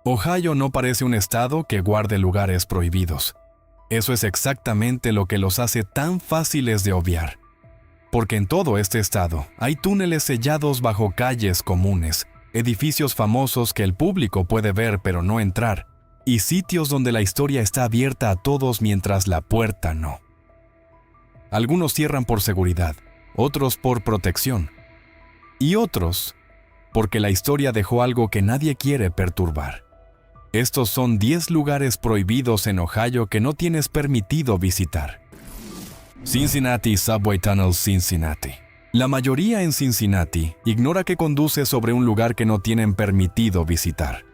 Ohio no parece un estado que guarde lugares prohibidos. Eso es exactamente lo que los hace tan fáciles de obviar. Porque en todo este estado hay túneles sellados bajo calles comunes, edificios famosos que el público puede ver pero no entrar, y sitios donde la historia está abierta a todos mientras la puerta no. Algunos cierran por seguridad, otros por protección, y otros porque la historia dejó algo que nadie quiere perturbar. Estos son 10 lugares prohibidos en Ohio que no tienes permitido visitar. Cincinnati Subway Tunnel, Cincinnati. La mayoría en Cincinnati ignora que conduce sobre un lugar que no tienen permitido visitar.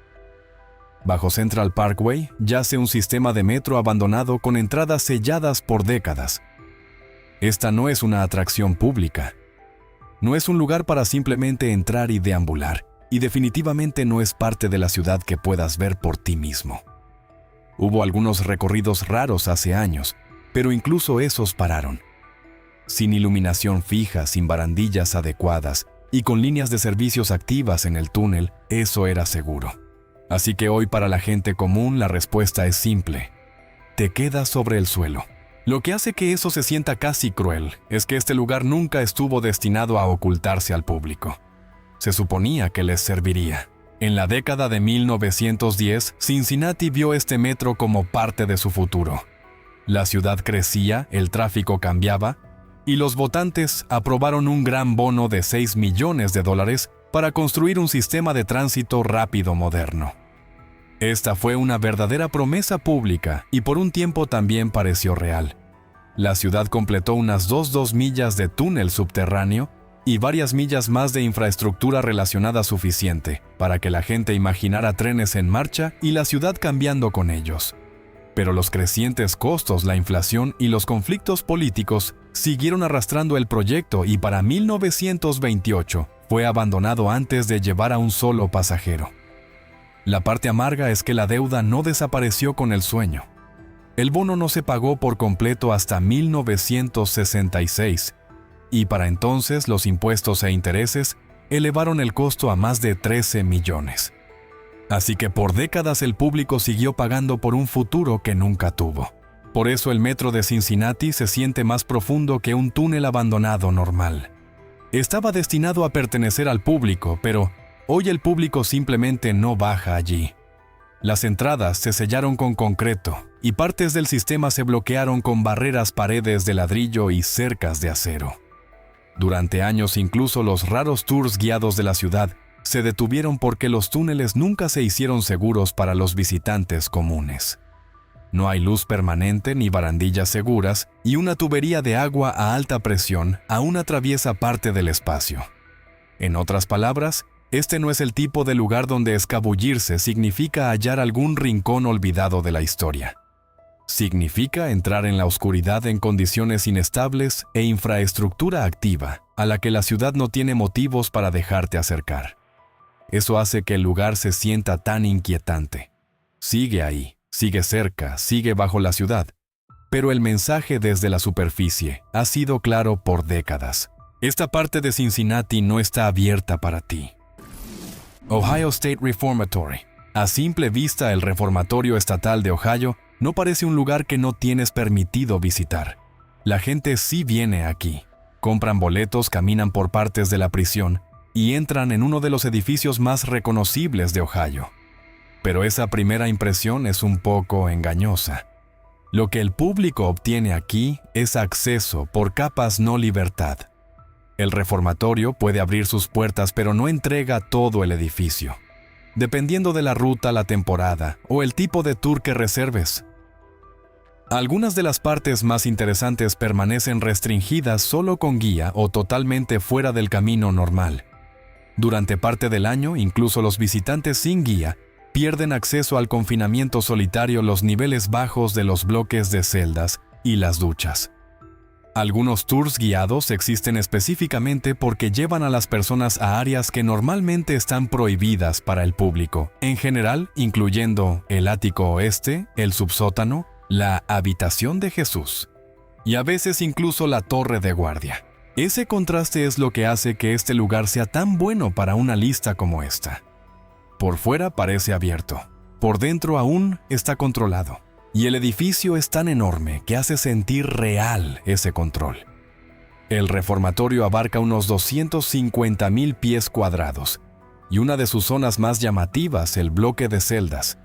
Bajo Central Parkway yace un sistema de metro abandonado con entradas selladas por décadas. Esta no es una atracción pública. No es un lugar para simplemente entrar y deambular, y definitivamente no es parte de la ciudad que puedas ver por ti mismo. Hubo algunos recorridos raros hace años, pero incluso esos pararon. Sin iluminación fija, sin barandillas adecuadas y con líneas de servicios activas en el túnel, eso era seguro. Así que hoy para la gente común la respuesta es simple. Te quedas sobre el suelo. Lo que hace que eso se sienta casi cruel es que este lugar nunca estuvo destinado a ocultarse al público. Se suponía que les serviría. En la década de 1910, Cincinnati vio este metro como parte de su futuro. La ciudad crecía, el tráfico cambiaba, y los votantes aprobaron un gran bono de $6 millones para construir un sistema de tránsito rápido moderno. Esta fue una verdadera promesa pública y por un tiempo también pareció real. La ciudad completó unas 2 millas de túnel subterráneo y varias millas más de infraestructura relacionada suficiente para que la gente imaginara trenes en marcha y la ciudad cambiando con ellos. Pero los crecientes costos, la inflación y los conflictos políticos siguieron arrastrando el proyecto y para 1928 fue abandonado antes de llevar a un solo pasajero. La parte amarga es que la deuda no desapareció con el sueño. El bono no se pagó por completo hasta 1966, y para entonces los impuestos e intereses elevaron el costo a más de 13 millones. Así que por décadas el público siguió pagando por un futuro que nunca tuvo. Por eso el metro de Cincinnati se siente más profundo que un túnel abandonado normal. Estaba destinado a pertenecer al público, pero hoy el público simplemente no baja allí. Las entradas se sellaron con concreto y partes del sistema se bloquearon con barreras, paredes de ladrillo y cercas de acero. Durante años incluso los raros tours guiados de la ciudad se detuvieron porque los túneles nunca se hicieron seguros para los visitantes comunes. No hay luz permanente ni barandillas seguras y una tubería de agua a alta presión aún atraviesa parte del espacio. En otras palabras, este no es el tipo de lugar donde escabullirse significa hallar algún rincón olvidado de la historia. Significa entrar en la oscuridad en condiciones inestables e infraestructura activa, a la que la ciudad no tiene motivos para dejarte acercar. Eso hace que el lugar se sienta tan inquietante. Sigue ahí, sigue cerca, sigue bajo la ciudad. Pero el mensaje desde la superficie ha sido claro por décadas. Esta parte de Cincinnati no está abierta para ti. Ohio State Reformatory. A simple vista, el reformatorio estatal de Ohio no parece un lugar que no tienes permitido visitar. La gente sí viene aquí. Compran boletos, caminan por partes de la prisión y entran en uno de los edificios más reconocibles de Ohio. Pero esa primera impresión es un poco engañosa. Lo que el público obtiene aquí es acceso por capas, no libertad. El reformatorio puede abrir sus puertas, pero no entrega todo el edificio, dependiendo de la ruta, la temporada o el tipo de tour que reserves. Algunas de las partes más interesantes permanecen restringidas solo con guía o totalmente fuera del camino normal. Durante parte del año, incluso los visitantes sin guía pierden acceso al confinamiento solitario, los niveles bajos de los bloques de celdas y las duchas. Algunos tours guiados existen específicamente porque llevan a las personas a áreas que normalmente están prohibidas para el público, en general incluyendo el ático oeste, el subsótano, la habitación de Jesús y a veces incluso la torre de guardia. Ese contraste es lo que hace que este lugar sea tan bueno para una lista como esta. Por fuera parece abierto, por dentro aún está controlado. Y el edificio es tan enorme que hace sentir real ese control. El reformatorio abarca unos 250,000 pies cuadrados, y una de sus zonas más llamativas, el bloque de celdas.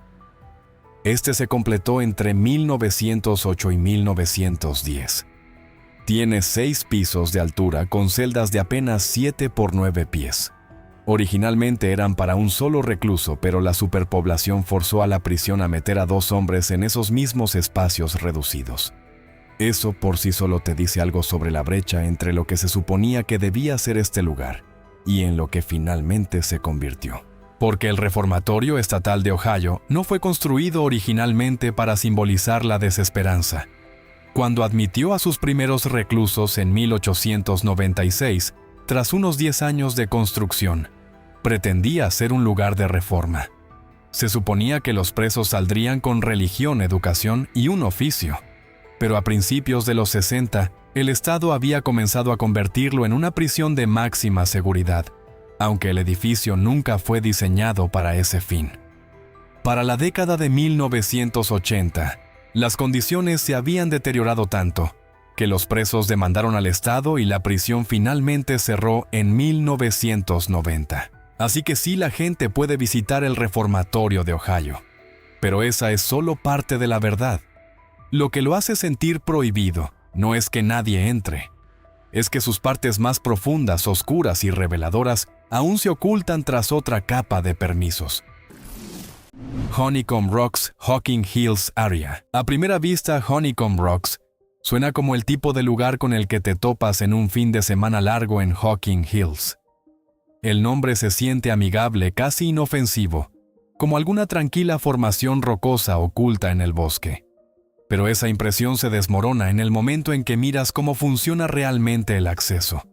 Este se completó entre 1908 y 1910. Tiene 6 pisos de altura con celdas de apenas 7 por 9 pies. Originalmente eran para un solo recluso, pero la superpoblación forzó a la prisión a meter a 2 hombres en esos mismos espacios reducidos. Eso por sí solo te dice algo sobre la brecha entre lo que se suponía que debía ser este lugar y en lo que finalmente se convirtió. Porque el Reformatorio Estatal de Ohio no fue construido originalmente para simbolizar la desesperanza. Cuando admitió a sus primeros reclusos en 1896, tras unos 10 años de construcción, pretendía ser un lugar de reforma. Se suponía que los presos saldrían con religión, educación y un oficio. Pero a principios de los 60, el Estado había comenzado a convertirlo en una prisión de máxima seguridad, aunque el edificio nunca fue diseñado para ese fin. Para la década de 1980, las condiciones se habían deteriorado tanto que los presos demandaron al Estado y la prisión finalmente cerró en 1990. Así que sí, la gente puede visitar el reformatorio de Ohio. Pero esa es solo parte de la verdad. Lo que lo hace sentir prohibido no es que nadie entre. Es que sus partes más profundas, oscuras y reveladoras aún se ocultan tras otra capa de permisos. Honeycomb Rocks, Hocking Hills Area. A primera vista, Honeycomb Rocks suena como el tipo de lugar con el que te topas en un fin de semana largo en Hocking Hills. El nombre se siente amigable, casi inofensivo, como alguna tranquila formación rocosa oculta en el bosque. Pero esa impresión se desmorona en el momento en que miras cómo funciona realmente el acceso.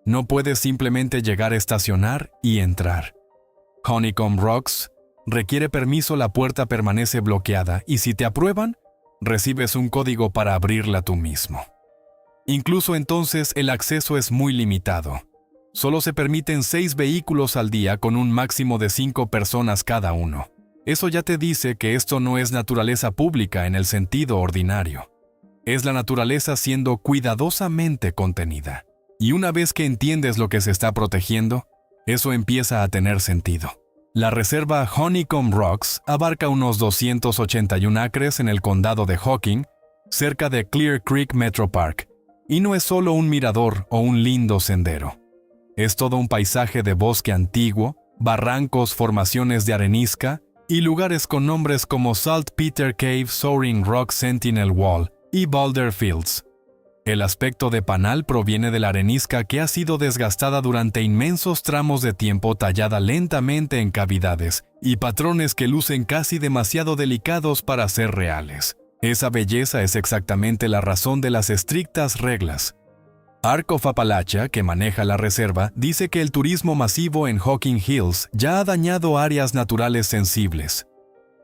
No puedes simplemente llegar a estacionar y entrar. Honeycomb Rocks requiere permiso, la puerta permanece bloqueada y si te aprueban, recibes un código para abrirla tú mismo. Incluso entonces el acceso es muy limitado. Solo se permiten 6 vehículos al día con un máximo de 5 personas cada uno. Eso ya te dice que esto no es naturaleza pública en el sentido ordinario. Es la naturaleza siendo cuidadosamente contenida. Y una vez que entiendes lo que se está protegiendo, eso empieza a tener sentido. La reserva Honeycomb Rocks abarca unos 281 acres en el condado de Hocking, cerca de Clear Creek Metro Park, y no es solo un mirador o un lindo sendero. Es todo un paisaje de bosque antiguo, barrancos, formaciones de arenisca y lugares con nombres como Saltpeter Cave, Soaring Rock Sentinel Wall y Boulder Fields. El aspecto de panal proviene de la arenisca que ha sido desgastada durante inmensos tramos de tiempo, tallada lentamente en cavidades y patrones que lucen casi demasiado delicados para ser reales. Esa belleza es exactamente la razón de las estrictas reglas. Arc of Appalachia, que maneja la reserva, dice que el turismo masivo en Hocking Hills ya ha dañado áreas naturales sensibles.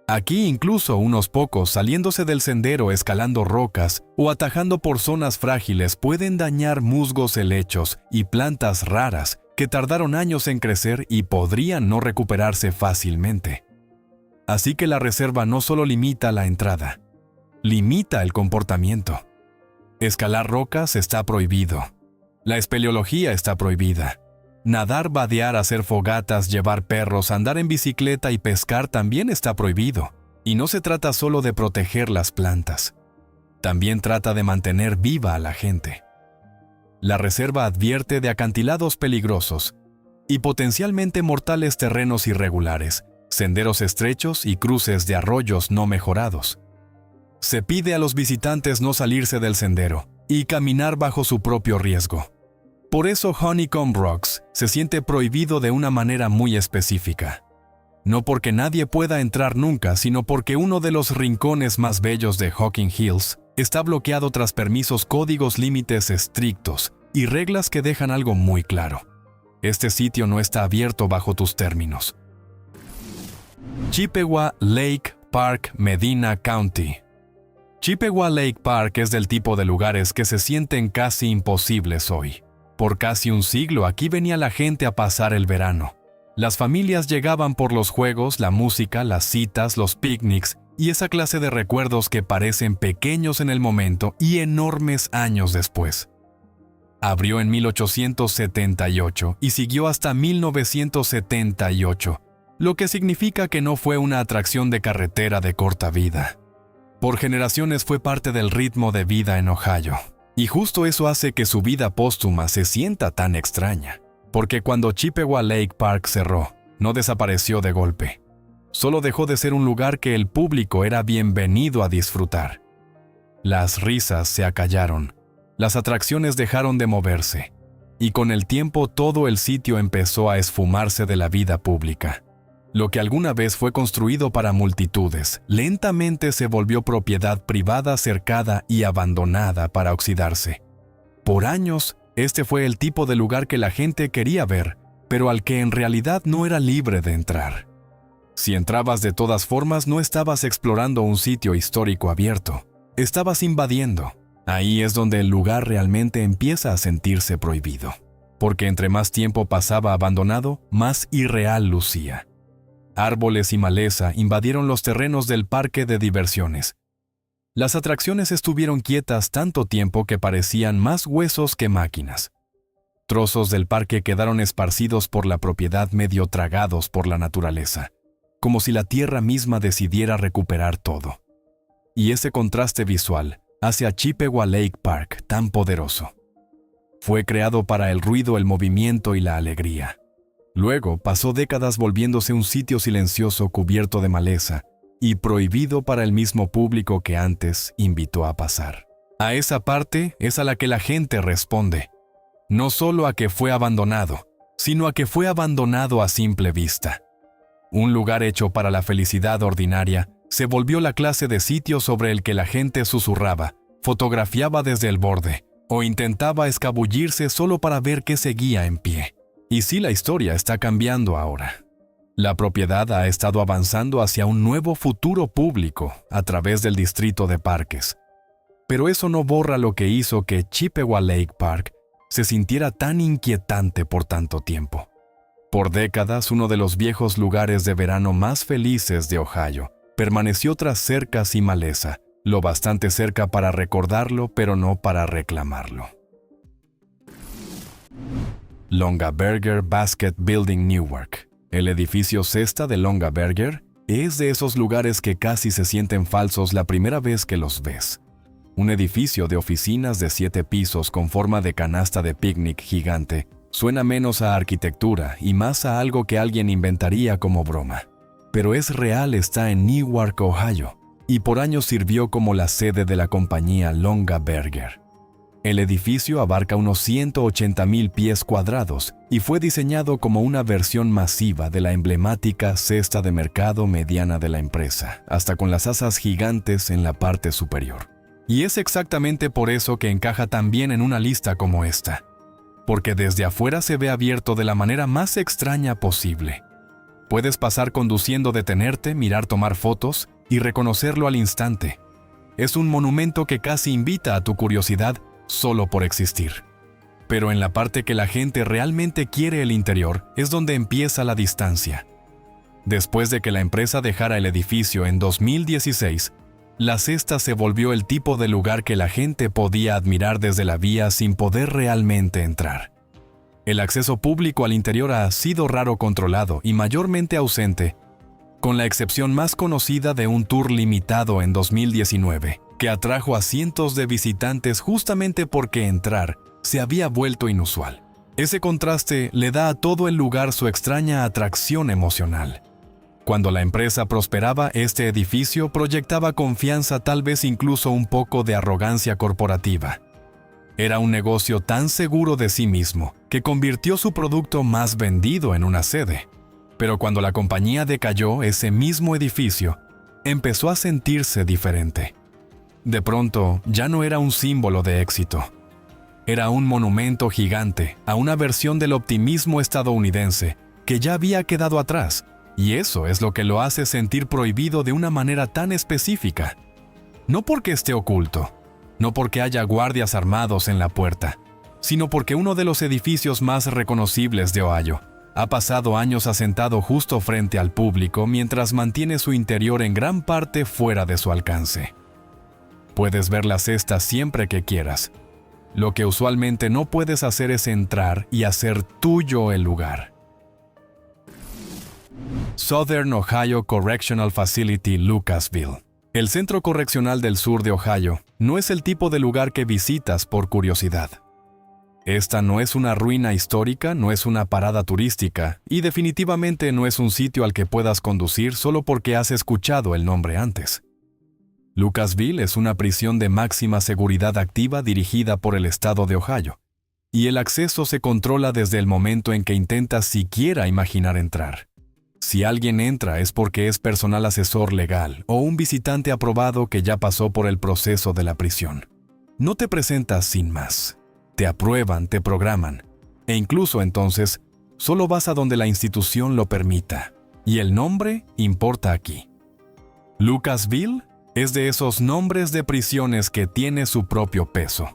Aquí incluso unos pocos saliéndose del sendero, escalando rocas o atajando por zonas frágiles pueden dañar musgos, helechos y plantas raras que tardaron años en crecer y podrían no recuperarse fácilmente. Así que la reserva no solo limita la entrada, limita el comportamiento. Escalar rocas está prohibido. La espeleología está prohibida. Nadar, vadear, hacer fogatas, llevar perros, andar en bicicleta y pescar también está prohibido. Y no se trata solo de proteger las plantas. También trata de mantener viva a la gente. La reserva advierte de acantilados peligrosos y potencialmente mortales terrenos irregulares, senderos estrechos y cruces de arroyos no mejorados. Se pide a los visitantes no salirse del sendero y caminar bajo su propio riesgo. Por eso Honeycomb Rocks se siente prohibido de una manera muy específica. No porque nadie pueda entrar nunca, sino porque uno de los rincones más bellos de Hocking Hills está bloqueado tras permisos, códigos, límites estrictos y reglas que dejan algo muy claro. Este sitio no está abierto bajo tus términos. Chippewa Lake Park, Medina County. Chippewa Lake Park es del tipo de lugares que se sienten casi imposibles hoy. Por casi un siglo aquí venía la gente a pasar el verano. Las familias llegaban por los juegos, la música, las citas, los picnics y esa clase de recuerdos que parecen pequeños en el momento y enormes años después. Abrió en 1878 y siguió hasta 1978, lo que significa que no fue una atracción de carretera de corta vida. Por generaciones fue parte del ritmo de vida en Ohio, y justo eso hace que su vida póstuma se sienta tan extraña, porque cuando Chippewa Lake Park cerró, no desapareció de golpe. Solo dejó de ser un lugar que el público era bienvenido a disfrutar. Las risas se acallaron, las atracciones dejaron de moverse, y con el tiempo todo el sitio empezó a esfumarse de la vida pública. Lo que alguna vez fue construido para multitudes, lentamente se volvió propiedad privada cercada y abandonada para oxidarse. Por años, este fue el tipo de lugar que la gente quería ver, pero al que en realidad no era libre de entrar. Si entrabas de todas formas, no estabas explorando un sitio histórico abierto, estabas invadiendo. Ahí es donde el lugar realmente empieza a sentirse prohibido, porque entre más tiempo pasaba abandonado, más irreal lucía. Árboles y maleza invadieron los terrenos del parque de diversiones. Las atracciones estuvieron quietas tanto tiempo que parecían más huesos que máquinas. Trozos del parque quedaron esparcidos por la propiedad medio tragados por la naturaleza, como si la tierra misma decidiera recuperar todo. Y ese contraste visual hace a Chippewa Lake Park tan poderoso. Fue creado para el ruido, el movimiento y la alegría. Luego pasó décadas volviéndose un sitio silencioso cubierto de maleza y prohibido para el mismo público que antes invitó a pasar. A esa parte es a la que la gente responde, no solo a que fue abandonado, sino a que fue abandonado a simple vista. Un lugar hecho para la felicidad ordinaria se volvió la clase de sitio sobre el que la gente susurraba, fotografiaba desde el borde o intentaba escabullirse solo para ver qué seguía en pie. Y sí, la historia está cambiando ahora. La propiedad ha estado avanzando hacia un nuevo futuro público a través del distrito de parques. Pero eso no borra lo que hizo que Chippewa Lake Park se sintiera tan inquietante por tanto tiempo. Por décadas, uno de los viejos lugares de verano más felices de Ohio permaneció tras cercas y maleza, lo bastante cerca para recordarlo, pero no para reclamarlo. Longaberger Basket Building, Newark. El edificio Cesta de Longaberger es de esos lugares que casi se sienten falsos la primera vez que los ves. Un edificio de oficinas de 7 pisos con forma de canasta de picnic gigante suena menos a arquitectura y más a algo que alguien inventaría como broma. Pero es real, está en Newark, Ohio, y por años sirvió como la sede de la compañía Longaberger. El edificio abarca unos 180,000 pies cuadrados y fue diseñado como una versión masiva de la emblemática cesta de mercado mediana de la empresa, hasta con las asas gigantes en la parte superior. Y es exactamente por eso que encaja tan bien en una lista como esta, porque desde afuera se ve abierto de la manera más extraña posible. Puedes pasar conduciendo, detenerte, mirar, tomar fotos y reconocerlo al instante. Es un monumento que casi invita a tu curiosidad solo por existir. Pero en la parte que la gente realmente quiere el interior es donde empieza la distancia. Después de que la empresa dejara el edificio en 2016, la cesta se volvió el tipo de lugar que la gente podía admirar desde la vía sin poder realmente entrar. El acceso público al interior ha sido raro, controlado y mayormente ausente, con la excepción más conocida de un tour limitado en 2019, que atrajo a cientos de visitantes justamente porque entrar se había vuelto inusual. Ese contraste le da a todo el lugar su extraña atracción emocional. Cuando la empresa prosperaba, este edificio proyectaba confianza, tal vez incluso un poco de arrogancia corporativa. Era un negocio tan seguro de sí mismo que convirtió su producto más vendido en una sede. Pero cuando la compañía decayó, ese mismo edificio empezó a sentirse diferente. De pronto, ya no era un símbolo de éxito. Era un monumento gigante a una versión del optimismo estadounidense que ya había quedado atrás, y eso es lo que lo hace sentir prohibido de una manera tan específica. No porque esté oculto, no porque haya guardias armados en la puerta, sino porque uno de los edificios más reconocibles de Ohio Ha pasado años asentado justo frente al público mientras mantiene su interior en gran parte fuera de su alcance. Puedes ver la cesta siempre que quieras. Lo que usualmente no puedes hacer es entrar y hacer tuyo el lugar. Southern Ohio Correctional Facility, Lucasville. El centro correccional del sur de Ohio no es el tipo de lugar que visitas por curiosidad. Esta no es una ruina histórica, no es una parada turística y definitivamente no es un sitio al que puedas conducir solo porque has escuchado el nombre antes. Lucasville es una prisión de máxima seguridad activa dirigida por el estado de Ohio, y el acceso se controla desde el momento en que intentas siquiera imaginar entrar. Si alguien entra es porque es personal asesor legal o un visitante aprobado que ya pasó por el proceso de la prisión. No te presentas sin más. Te aprueban, te programan, e incluso entonces, solo vas a donde la institución lo permita, y el nombre importa aquí. Lucasville es de esos nombres de prisiones que tiene su propio peso.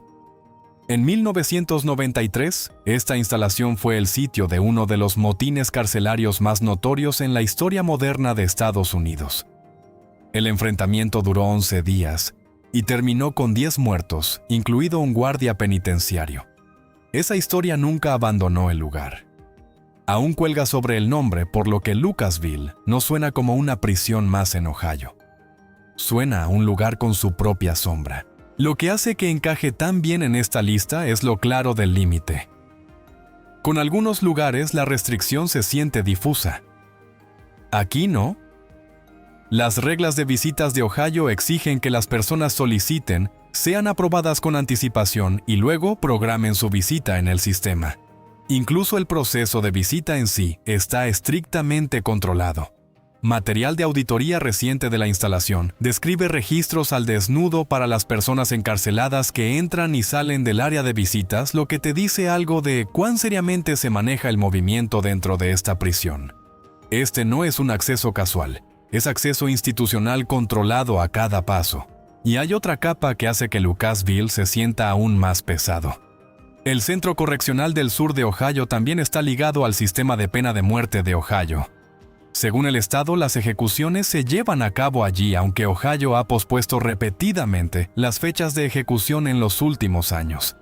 En 1993, esta instalación fue el sitio de uno de los motines carcelarios más notorios en la historia moderna de Estados Unidos. El enfrentamiento duró 11 días, y terminó con 10 muertos, incluido un guardia penitenciario. Esa historia nunca abandonó el lugar. Aún cuelga sobre el nombre, por lo que Lucasville no suena como una prisión más en Ohio. Suena a un lugar con su propia sombra. Lo que hace que encaje tan bien en esta lista es lo claro del límite. Con algunos lugares la restricción se siente difusa. Aquí no. Las reglas de visitas de Ohio exigen que las personas soliciten, sean aprobadas con anticipación y luego programen su visita en el sistema. Incluso el proceso de visita en sí está estrictamente controlado. Material de auditoría reciente de la instalación describe registros al desnudo para las personas encarceladas que entran y salen del área de visitas, lo que te dice algo de cuán seriamente se maneja el movimiento dentro de esta prisión. Este no es un acceso casual. Es acceso institucional controlado a cada paso. Y hay otra capa que hace que Lucasville se sienta aún más pesado. El Centro Correccional del Sur de Ohio también está ligado al sistema de pena de muerte de Ohio. Según el estado, las ejecuciones se llevan a cabo allí, aunque Ohio ha pospuesto repetidamente las fechas de ejecución en los últimos años.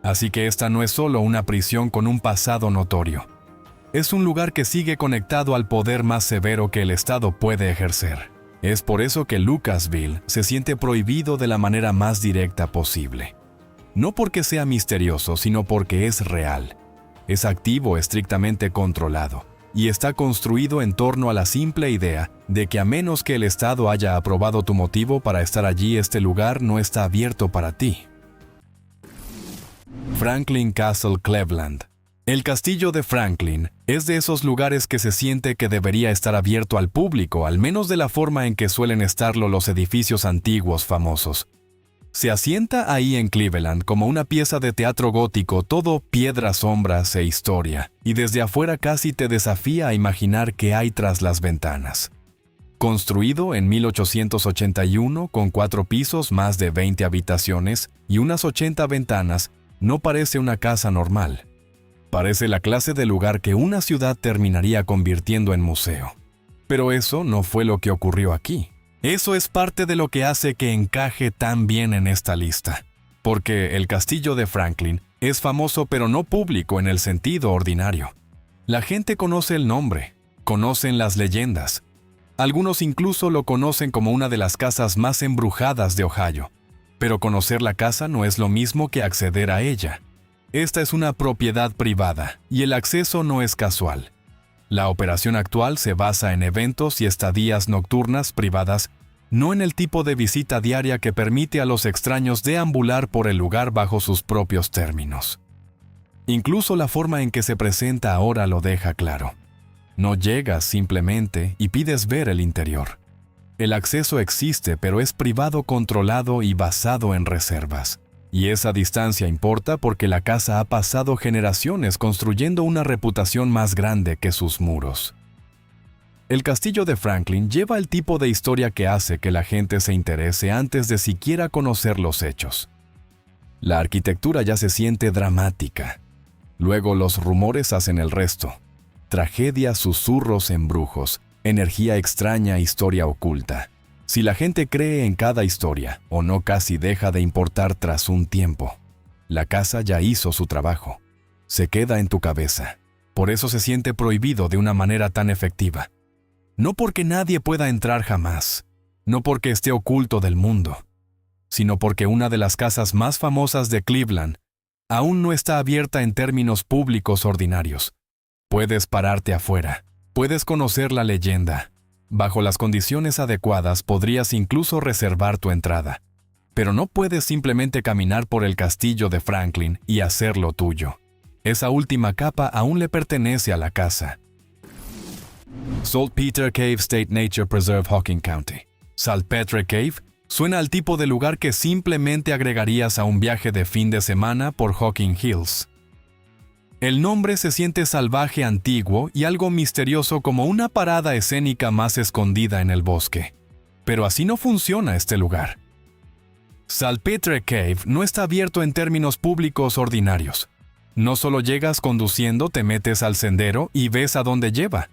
Así que esta no es solo una prisión con un pasado notorio. Es un lugar que sigue conectado al poder más severo que el Estado puede ejercer. Es por eso que Lucasville se siente prohibido de la manera más directa posible. No porque sea misterioso, sino porque es real. Es activo, estrictamente controlado, y está construido en torno a la simple idea de que a menos que el Estado haya aprobado tu motivo para estar allí, este lugar no está abierto para ti. Franklin Castle, Cleveland. El castillo de Franklin es de esos lugares que se siente que debería estar abierto al público, al menos de la forma en que suelen estarlo los edificios antiguos famosos. Se asienta ahí en Cleveland como una pieza de teatro gótico, todo piedras, sombras e historia, y desde afuera casi te desafía a imaginar qué hay tras las ventanas. Construido en 1881 con 4 pisos, más de 20 habitaciones y unas 80 ventanas, no parece una casa normal. Parece la clase de lugar que una ciudad terminaría convirtiendo en museo. Pero eso no fue lo que ocurrió aquí. Eso es parte de lo que hace que encaje tan bien en esta lista. Porque el castillo de Franklin es famoso pero no público en el sentido ordinario. La gente conoce el nombre, conocen las leyendas. Algunos incluso lo conocen como una de las casas más embrujadas de Ohio. Pero conocer la casa no es lo mismo que acceder a ella. Esta es una propiedad privada y el acceso no es casual. La operación actual se basa en eventos y estadías nocturnas privadas, no en el tipo de visita diaria que permite a los extraños deambular por el lugar bajo sus propios términos. Incluso la forma en que se presenta ahora lo deja claro. No llegas simplemente y pides ver el interior. El acceso existe, pero es privado, controlado y basado en reservas. Y esa distancia importa porque la casa ha pasado generaciones construyendo una reputación más grande que sus muros. El castillo de Franklin lleva el tipo de historia que hace que la gente se interese antes de siquiera conocer los hechos. La arquitectura ya se siente dramática. Luego los rumores hacen el resto. Tragedia, susurros, embrujos, energía extraña, historia oculta. Si la gente cree en cada historia, o no casi deja de importar tras un tiempo, la casa ya hizo su trabajo. Se queda en tu cabeza. Por eso se siente prohibido de una manera tan efectiva. No porque nadie pueda entrar jamás, no porque esté oculto del mundo, sino porque una de las casas más famosas de Cleveland aún no está abierta en términos públicos ordinarios. Puedes pararte afuera, puedes conocer la leyenda. Bajo las condiciones adecuadas podrías incluso reservar tu entrada, pero no puedes simplemente caminar por el castillo de Franklin y hacerlo tuyo. Esa última capa aún le pertenece a la casa. Saltpeter Cave State Nature Preserve, Hocking County. Saltpeter Cave suena al tipo de lugar que simplemente agregarías a un viaje de fin de semana por Hocking Hills. El nombre se siente salvaje, antiguo y algo misterioso, como una parada escénica más escondida en el bosque. Pero así no funciona este lugar. Saltpeter Cave no está abierto en términos públicos ordinarios. No solo llegas conduciendo, te metes al sendero y ves a dónde lleva.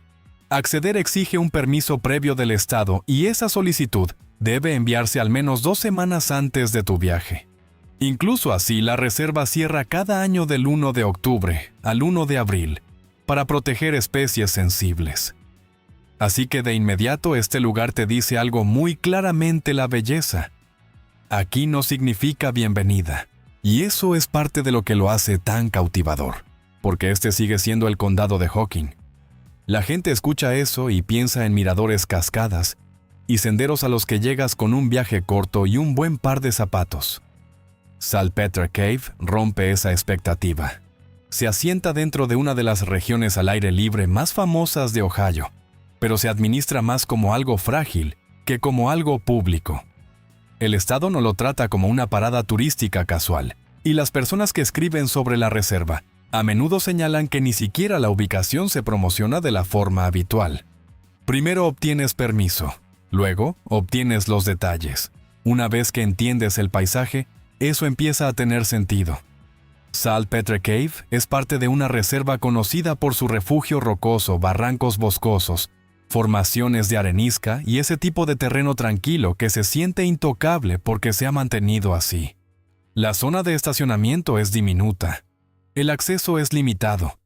Acceder exige un permiso previo del estado y esa solicitud debe enviarse al menos 2 semanas antes de tu viaje. Incluso así, la reserva cierra cada año del 1 de octubre al 1 de abril para proteger especies sensibles. Así que de inmediato este lugar te dice algo muy claramente: la belleza. Aquí no significa bienvenida. Y eso es parte de lo que lo hace tan cautivador, porque este sigue siendo el condado de Hocking. La gente escucha eso y piensa en miradores, cascadas y senderos a los que llegas con un viaje corto y un buen par de zapatos. Saltpeter Cave rompe esa expectativa. Se asienta dentro de una de las regiones al aire libre más famosas de Ohio, pero se administra más como algo frágil que como algo público. El estado no lo trata como una parada turística casual, y las personas que escriben sobre la reserva a menudo señalan que ni siquiera la ubicación se promociona de la forma habitual. Primero obtienes permiso, luego obtienes los detalles. Una vez que entiendes el paisaje, eso empieza a tener sentido. Saltpeter Cave es parte de una reserva conocida por su refugio rocoso, barrancos boscosos, formaciones de arenisca y ese tipo de terreno tranquilo que se siente intocable porque se ha mantenido así. La zona de estacionamiento es diminuta. El acceso es limitado.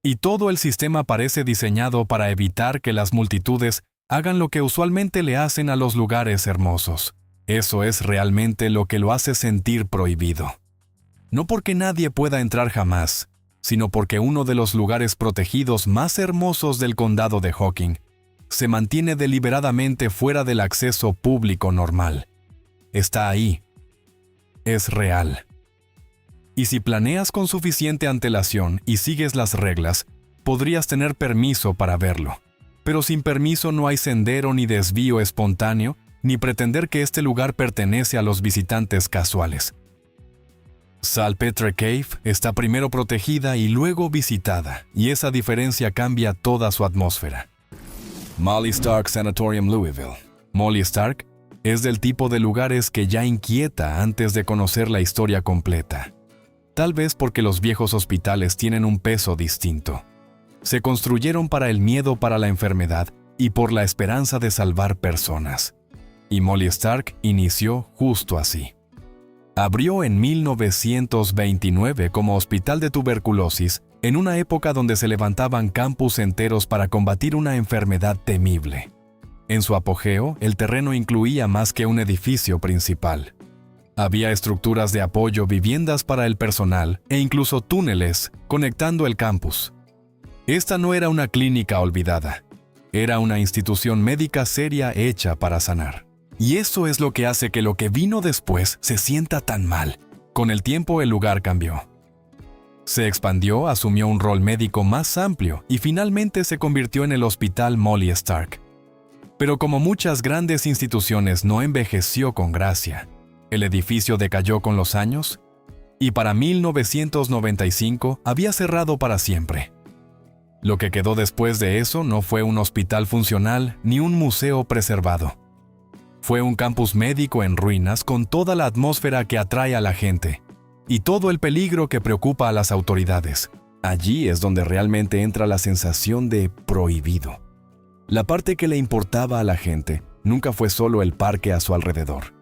Y todo el sistema parece diseñado para evitar que las multitudes hagan lo que usualmente le hacen a los lugares hermosos. Eso es realmente lo que lo hace sentir prohibido. No porque nadie pueda entrar jamás, sino porque uno de los lugares protegidos más hermosos del condado de Hocking se mantiene deliberadamente fuera del acceso público normal. Está ahí. Es real. Y si planeas con suficiente antelación y sigues las reglas, podrías tener permiso para verlo. Pero sin permiso no hay sendero ni desvío espontáneo, ni pretender que este lugar pertenece a los visitantes casuales. Saltpeter Cave está primero protegida y luego visitada, y esa diferencia cambia toda su atmósfera. Molly Stark Sanatorium, Louisville. Molly Stark es del tipo de lugares que ya inquieta antes de conocer la historia completa. Tal vez porque los viejos hospitales tienen un peso distinto. Se construyeron para el miedo para la enfermedad y por la esperanza de salvar personas. Y Molly Stark inició justo así. Abrió en 1929 como hospital de tuberculosis, en una época donde se levantaban campus enteros para combatir una enfermedad temible. En su apogeo, el terreno incluía más que un edificio principal. Había estructuras de apoyo, viviendas para el personal e incluso túneles conectando el campus. Esta no era una clínica olvidada. Era una institución médica seria hecha para sanar. Y eso es lo que hace que lo que vino después se sienta tan mal. Con el tiempo el lugar cambió. Se expandió, asumió un rol médico más amplio y finalmente se convirtió en el Hospital Molly Stark. Pero como muchas grandes instituciones, no envejeció con gracia. El edificio decayó con los años y para 1995 había cerrado para siempre. Lo que quedó después de eso no fue un hospital funcional ni un museo preservado. Fue un campus médico en ruinas con toda la atmósfera que atrae a la gente y todo el peligro que preocupa a las autoridades. Allí es donde realmente entra la sensación de prohibido. La parte que le importaba a la gente nunca fue solo el parque a su alrededor.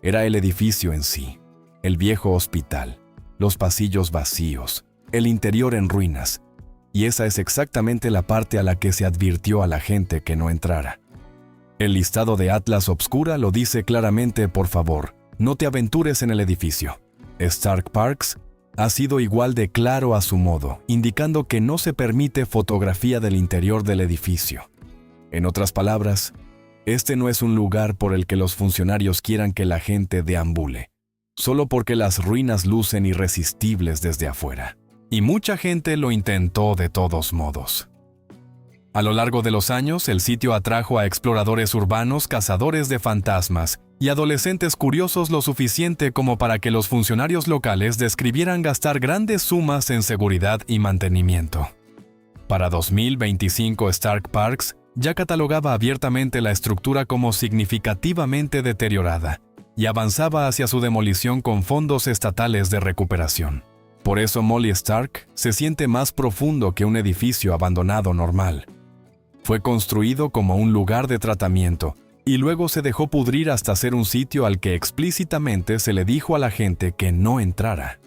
Era el edificio en sí, el viejo hospital, los pasillos vacíos, el interior en ruinas. Y esa es exactamente la parte a la que se advirtió a la gente que no entrara. El listado de Atlas Obscura lo dice claramente: por favor, no te aventures en el edificio. Stark Parks ha sido igual de claro a su modo, indicando que no se permite fotografía del interior del edificio. En otras palabras, este no es un lugar por el que los funcionarios quieran que la gente deambule, solo porque las ruinas lucen irresistibles desde afuera. Y mucha gente lo intentó de todos modos. A lo largo de los años, el sitio atrajo a exploradores urbanos, cazadores de fantasmas y adolescentes curiosos lo suficiente como para que los funcionarios locales describieran gastar grandes sumas en seguridad y mantenimiento. Para 2025, Stark Parks ya catalogaba abiertamente la estructura como significativamente deteriorada y avanzaba hacia su demolición con fondos estatales de recuperación. Por eso Molly Stark se siente más profundo que un edificio abandonado normal. Fue construido como un lugar de tratamiento y luego se dejó pudrir hasta ser un sitio al que explícitamente se le dijo a la gente que no entrara.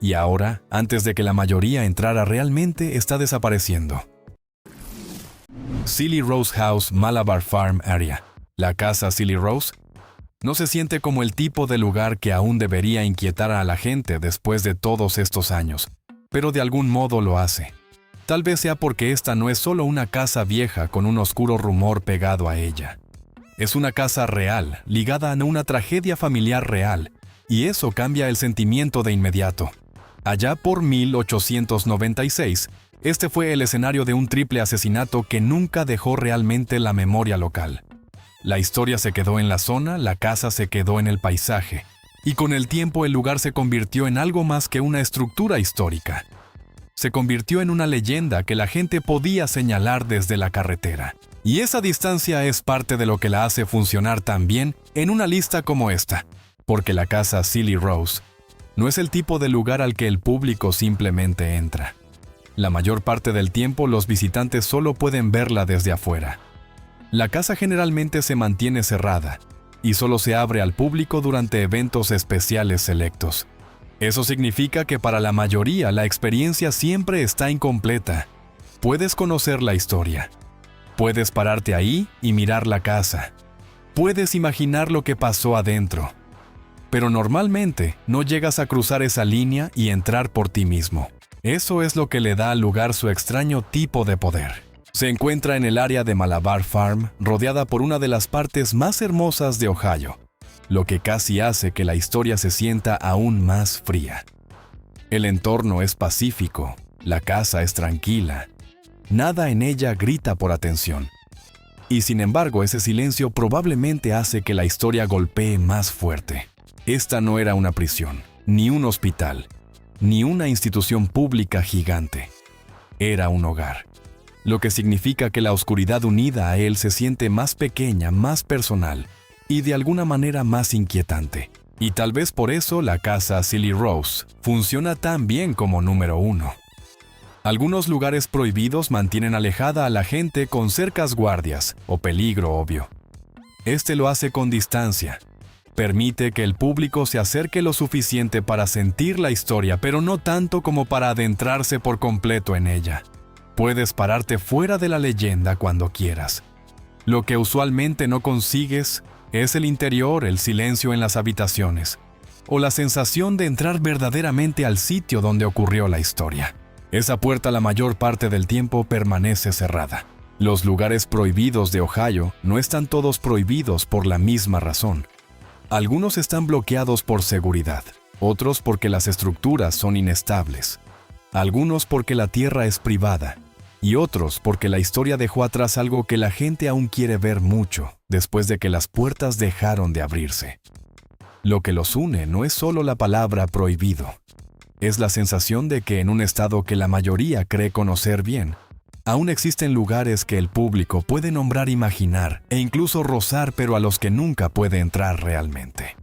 Y ahora, antes de que la mayoría entrara realmente, está desapareciendo. Silly Rose House, Malabar Farm Area. La casa Silly Rose no se siente como el tipo de lugar que aún debería inquietar a la gente después de todos estos años, pero de algún modo lo hace. Tal vez sea porque esta no es solo una casa vieja con un oscuro rumor pegado a ella. Es una casa real, ligada a una tragedia familiar real, y eso cambia el sentimiento de inmediato. Allá por 1896, este fue el escenario de un triple asesinato que nunca dejó realmente la memoria local. La historia se quedó en la zona, la casa se quedó en el paisaje, y con el tiempo el lugar se convirtió en algo más que una estructura histórica. Se convirtió en una leyenda que la gente podía señalar desde la carretera. Y esa distancia es parte de lo que la hace funcionar tan bien en una lista como esta, porque la casa Silly Rose no es el tipo de lugar al que el público simplemente entra. La mayor parte del tiempo los visitantes solo pueden verla desde afuera. La casa generalmente se mantiene cerrada y solo se abre al público durante eventos especiales selectos. Eso significa que para la mayoría la experiencia siempre está incompleta. Puedes conocer la historia. Puedes pararte ahí y mirar la casa. Puedes imaginar lo que pasó adentro. Pero normalmente no llegas a cruzar esa línea y entrar por ti mismo. Eso es lo que le da al lugar su extraño tipo de poder. Se encuentra en el área de Malabar Farm, rodeada por una de las partes más hermosas de Ohio, lo que casi hace que la historia se sienta aún más fría. El entorno es pacífico, la casa es tranquila, nada en ella grita por atención. Y sin embargo, ese silencio probablemente hace que la historia golpee más fuerte. Esta no era una prisión, ni un hospital, ni una institución pública gigante. Era un hogar. Lo que significa que la oscuridad unida a él se siente más pequeña, más personal y de alguna manera más inquietante. Y tal vez por eso la casa Silly Rose funciona tan bien como número 1. Algunos lugares prohibidos mantienen alejada a la gente con cercas guardias o peligro obvio. Este lo hace con distancia. Permite que el público se acerque lo suficiente para sentir la historia, pero no tanto como para adentrarse por completo en ella. Puedes pararte fuera de la leyenda cuando quieras. Lo que usualmente no consigues es el interior, el silencio en las habitaciones, o la sensación de entrar verdaderamente al sitio donde ocurrió la historia. Esa puerta la mayor parte del tiempo permanece cerrada. Los lugares prohibidos de Ohio no están todos prohibidos por la misma razón. Algunos están bloqueados por seguridad, otros porque las estructuras son inestables, algunos porque la tierra es privada, y otros porque la historia dejó atrás algo que la gente aún quiere ver mucho, después de que las puertas dejaron de abrirse. Lo que los une no es solo la palabra prohibido, es la sensación de que en un estado que la mayoría cree conocer bien, aún existen lugares que el público puede nombrar, imaginar e incluso rozar, pero a los que nunca puede entrar realmente.